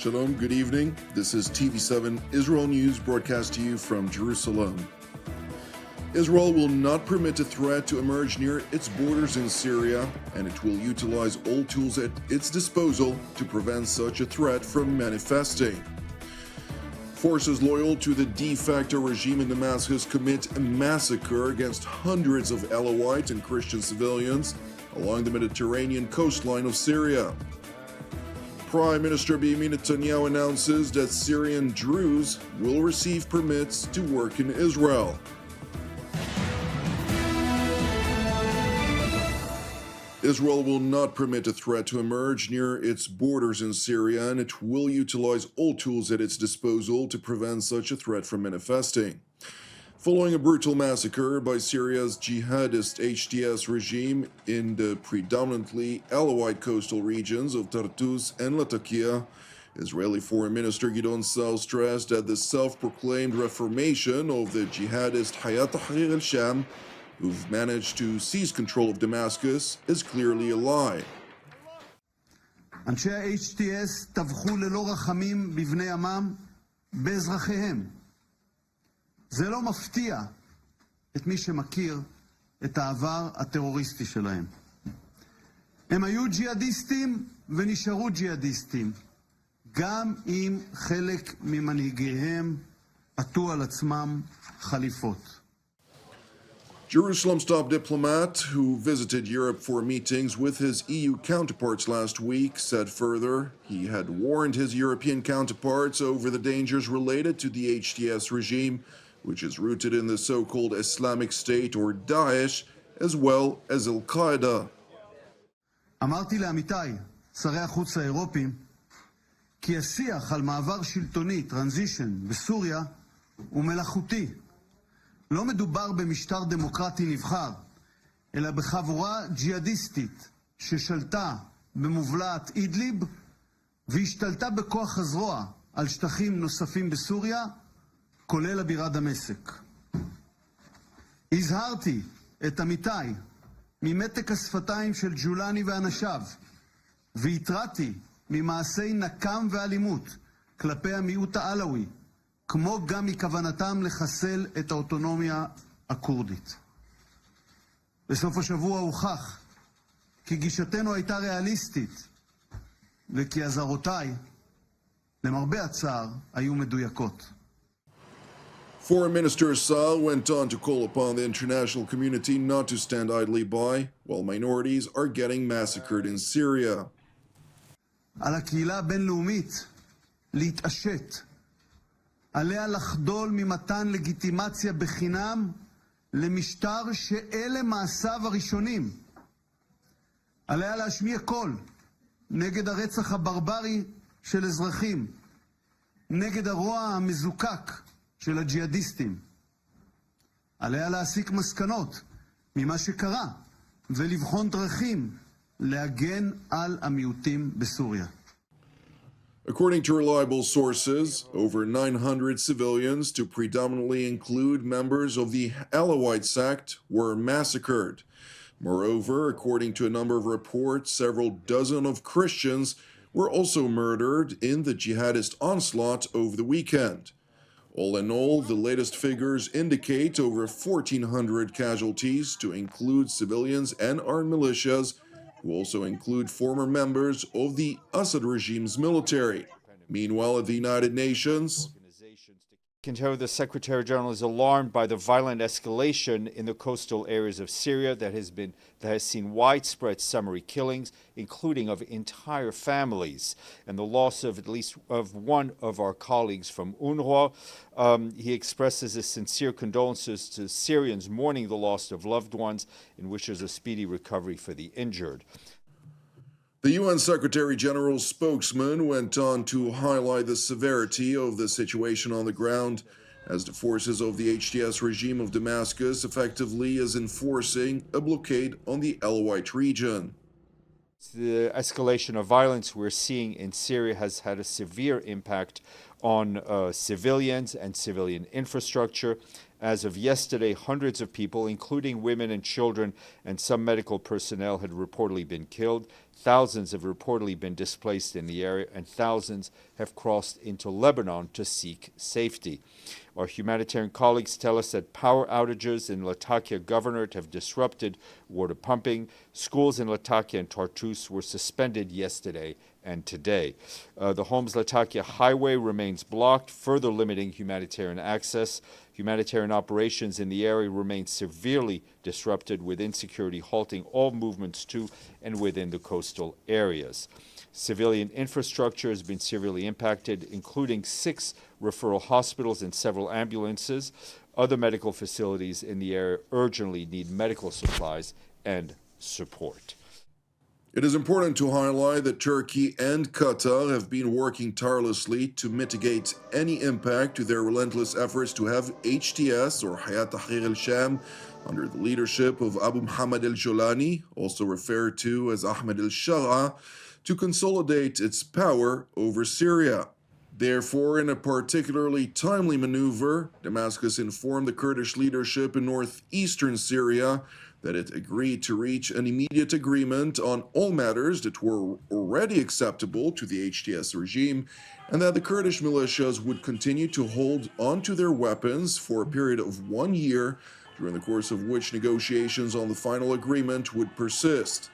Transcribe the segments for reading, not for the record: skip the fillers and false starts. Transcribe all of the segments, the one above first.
Shalom, good evening. This is TV7 Israel News broadcast to you from Jerusalem. Israel will not permit a threat to emerge near its borders in Syria, and it will utilize all tools at its disposal to prevent such a threat from manifesting. Forces loyal to the de facto regime in Damascus commit a massacre against hundreds of Alawite and Christian civilians along the Mediterranean coastline of Syria. Prime Minister Benjamin Netanyahu announces that Syrian Druze will receive permits to work in Israel. Israel will not permit a threat to emerge near its borders in Syria, and it will utilize all tools at its disposal to prevent such a threat from manifesting. Following a brutal massacre by Syria's jihadist HTS regime in the predominantly Alawite coastal regions of Tartus and Latakia, Israeli Foreign Minister Gideon Sa'ar stressed that the self-proclaimed reformation of the jihadist Hayat Tahrir al-Sham, who've managed to seize control of Damascus, is clearly a lie. אנשי ה-HTS טבחו ללא רחמים בבני עמם, באזרחיהם. זה לא מפתיע את מי שמכיר את העבר הטרוריסטי שלהם. הם היו ג'יהאדיסטים ונשארו ג'יהאדיסטים, גם אם חלק ממנהיגיהם עטו על עצמם חליפות. Jerusalem's top diplomat, who visited Europe for meetings with his EU counterparts last week, said further he had warned his European counterparts over the dangers related to the HTS regime, which is rooted in the so-called Islamic State or Daesh, as well as Al-Qaeda. אמרתי לעמיתיי, שרי החוץ האירופים, כי השיח על מעבר שלטוני, טרנזישן, בסוריה, הוא מלאכותי. לא מדובר במשטר דמוקרטי נבחר, אלא בחבורה ג'יהאדיסטית ששלטה במובלעת אידליב והשתלטה בכוח הזרוע על שטחים נוספים בסוריה, כולל הבירה דמשק. הזהרתי את עמיתיי ממתק השפתיים של ג'ולני ואנשיו, והתרעתי ממעשי נקם ואלימות כלפי המיעוט העלאווי, כמו גם מכוונתם לחסל את האוטונומיה הקורדית. בסוף השבוע הוכח כי גישתנו הייתה ריאליסטית, וכי אזהרותיי, למרבה הצער, היו מדויקות. Foreign Minister Sa'ar went on to call upon the international community not to stand idly by while minorities are getting massacred in Syria. על הקהילה הבינלאומית להתעשת, עליה לחדול ממתן לגיטימציה בחינם למשטר שאלה מעשיו הראשונים. עליה להשמיע קול נגד הרצח הברברי של אזרחים, נגד הרוע המזוקק של הג'יהאדיסטים. עליה להסיק מסקנות ממה שקרה ולבחון דרכים להגן על המיעוטים בסוריה. According to reliable sources, over 900 civilians, to predominantly include members of the Alawite sect, were massacred. Moreover, according to a number of reports, several dozen of Christians were also murdered in the jihadist onslaught over the weekend. All in all, the latest figures indicate over 1,400 casualties, to include civilians and armed militias, who also include former members of the Assad regime's military. Meanwhile, at the United Nations, The Secretary General is alarmed by the violent escalation in the coastal areas of Syria that has seen widespread summary killings, including of entire families, and the loss of at least of one of our colleagues from UNRWA. He expresses his sincere condolences to Syrians mourning the loss of loved ones and wishes a speedy recovery for the injured. the UN Secretary General's spokesman went on to highlight the severity of the situation on the ground, as the forces of the HTS regime of Damascus effectively is enforcing a blockade on the Alawite region. The escalation of violence we're seeing in Syria has had a severe impact on civilians and civilian infrastructure. As of yesterday, hundreds of people, including women and children and some medical personnel, had reportedly been killed. Thousands have reportedly been displaced in the area, and thousands have crossed into Lebanon to seek safety. Our humanitarian colleagues tell us that power outages in Latakia Governorate have disrupted water pumping. Schools in Latakia and Tartus were suspended yesterday and today. The Homs-Latakia highway remains blocked, further limiting humanitarian access. Humanitarian operations in the area remain severely disrupted, with insecurity halting all movements to and within the coastal areas. Civilian infrastructure has been severely impacted, including 6 referral hospitals and several ambulances. Other medical facilities in the area urgently need medical supplies and support. It is important to highlight that Turkey and Qatar have been working tirelessly to mitigate any impact to their relentless efforts to have HTS, or Hayat Tahrir al-Sham, under the leadership of Abu Muhammad al-Jolani, also referred to as Ahmed al-Shara, to consolidate its power over Syria. Therefore, in a particularly timely maneuver, Damascus informed the Kurdish leadership in northeastern Syria that it agreed to reach an immediate agreement on all matters that were already acceptable to the HTS regime, and that the Kurdish militias would continue to hold onto their weapons for a period of 1 year, during the course of which negotiations on the final agreement would persist.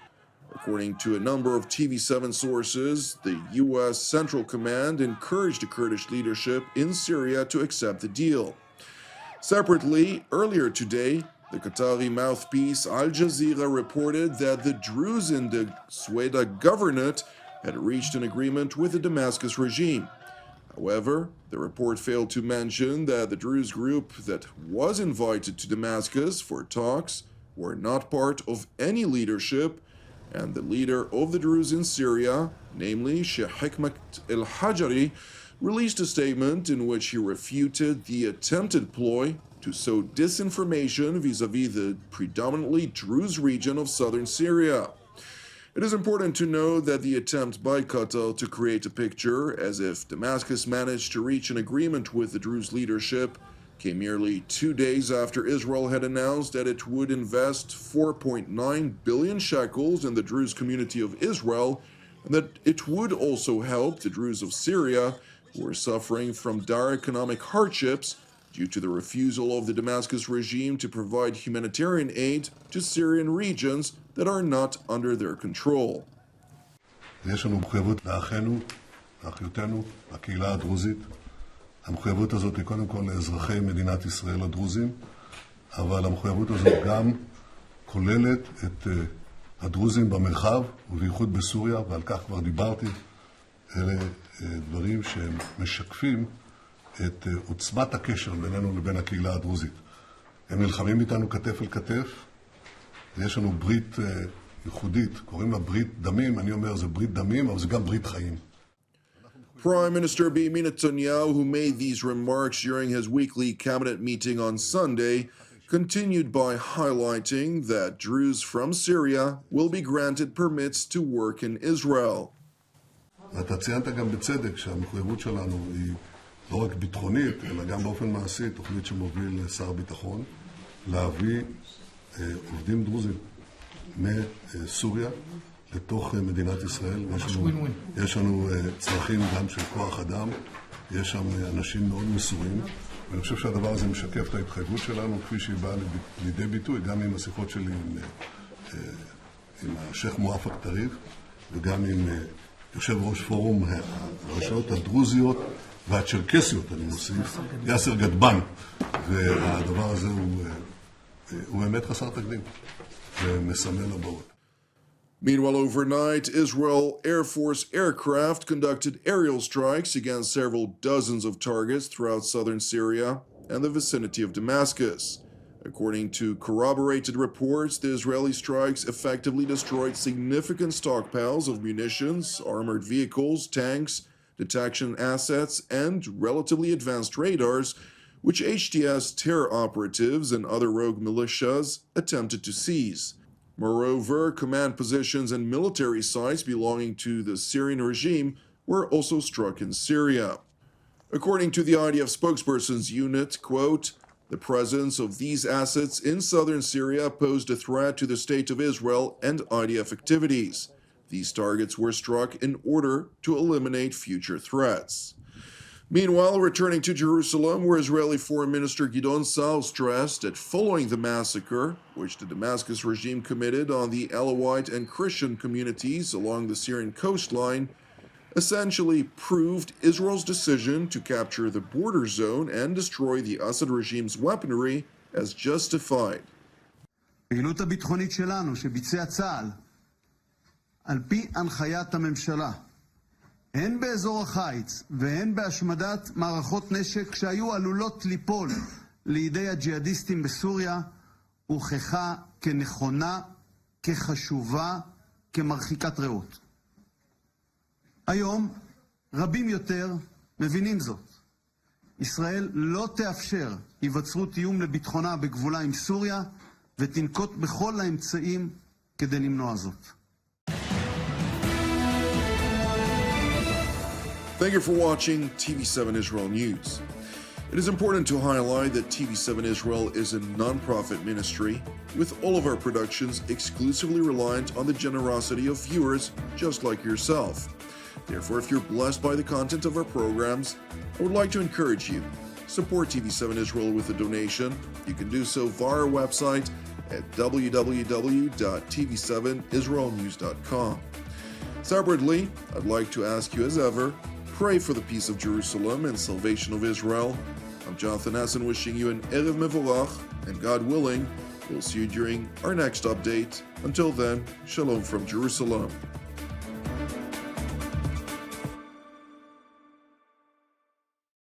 According to a number of TV7 sources, the U.S. Central Command encouraged the Kurdish leadership in Syria to accept the deal. Separately, earlier today, the Qatari mouthpiece Al Jazeera reported that the Druze in the Seuraa Governorate had reached an agreement with the Damascus regime. However, the report failed to mention that the Druze group that was invited to Damascus for talks were not part of any leadership, and the leader of the Druze in Syria, namely Sheikh Hikmat el-Hajari, released a statement in which he refuted the attempted ploy to sow disinformation vis-à-vis the predominantly Druze region of southern Syria. It is important to note that the attempt by Qatar to create a picture as if Damascus managed to reach an agreement with the Druze leadership came nearly 2 days after Israel had announced that it would invest 4.9 billion shekels in the Druze community of Israel, and that it would also help the Druze of Syria, who are suffering from dire economic hardships due to the refusal of the Damascus regime to provide humanitarian aid to Syrian regions that are not under their control. יש לנו מחויבות לאחינו, לאחיותינו, לקהילה הדרוזית. המחויבות הזאת היא קודם כל לאזרחי מדינת ישראל הדרוזים, אבל המחויבות הזאת גם כוללת את הדרוזים במרחב, ובייחוד בסוריה, ועל כך כבר דיברתי. אלה דברים שהם משקפים את עוצמת הקשר בינינו לבין הקהילה הדרוזית. הם נלחמים איתנו כתף אל כתף, ויש לנו ברית ייחודית, קוראים לה ברית דמים, אני אומר זה ברית דמים, אבל זה גם ברית חיים. Prime Minister Benjamin Netanyahu, who made these remarks during his weekly cabinet meeting on Sunday, continued by highlighting that Druze from Syria will be granted permits to work in Israel. ואתה ציינת גם בצדק שהמחויבות שלנו היא לא רק ביטחונית, אלא גם באופן מעשי, תוכנית שמוביל שר הביטחון, להביא עובדים דרוזים מסוריה לתוך מדינת ישראל. יש לנו צרכים גם של כוח אדם, יש שם אנשים מאוד מסורים, ואני חושב שהדבר הזה משקף את ההתחייבות שלנו, כפי שהיא באה לידי ביטוי, גם עם השיחות שלי עם השייך מואפק טריף, וגם עם יושב ראש פורום הרשויות הדרוזיות והצ'רקסיות, אני מוסיף, יאסר גדבן, והדבר הזה הוא באמת חסר תקדים, ומסמל הבאות. Meanwhile, overnight, Israel Air Force aircraft conducted aerial strikes against several dozens of targets throughout southern Syria and the vicinity of Damascus. According to corroborated reports, the Israeli strikes effectively destroyed significant stockpiles of munitions, armored vehicles, tanks, detection assets, and relatively advanced radars, which HTS terror operatives and other rogue militias attempted to seize. Moreover, command positions and military sites belonging to the Syrian regime were also struck in Syria. According to the IDF spokesperson's unit, quote, "The presence of these assets in southern Syria posed a threat to the state of Israel and IDF activities. These targets were struck in order to eliminate future threats. Meanwhile, returning to Jerusalem, where Israeli Foreign Minister Gideon Saar stressed that following the massacre, which the Damascus regime committed on the Alawite and Christian communities along the Syrian coastline, essentially proved Israel's decision to capture the border zone and destroy the Assad regime's weaponry as justified. הפעילות הביטחונית שלנו שביצע צה"ל על פי הנחיית הממשלה הן באזור החיץ והן בהשמדת מערכות נשק שהיו עלולות ליפול לידי הג'יהאדיסטים בסוריה הוכחה כנכונה, כחשובה, כמרחיקת ראות. היום רבים יותר מבינים זאת. ישראל לא תאפשר היווצרות איום לביטחונה בגבולה עם סוריה ותנקוט בכל האמצעים כדי למנוע זאת. Thank you for watching TV7 Israel News. It is important to highlight that TV7 Israel is a non-profit ministry with all of our productions exclusively reliant on the generosity of viewers just like yourself. Therefore, if you're blessed by the content of our programs, I would like to encourage you. Support TV7 Israel with a donation. You can do so via our website at www.tv7israelnews.com. Separately, I'd like to ask you as ever, pray for the peace of Jerusalem and salvation of Israel. I'm Jonathan Hessen wishing you an Erev Mevorach, and God willing, we'll see you during our next update. Until then, Shalom from Jerusalem.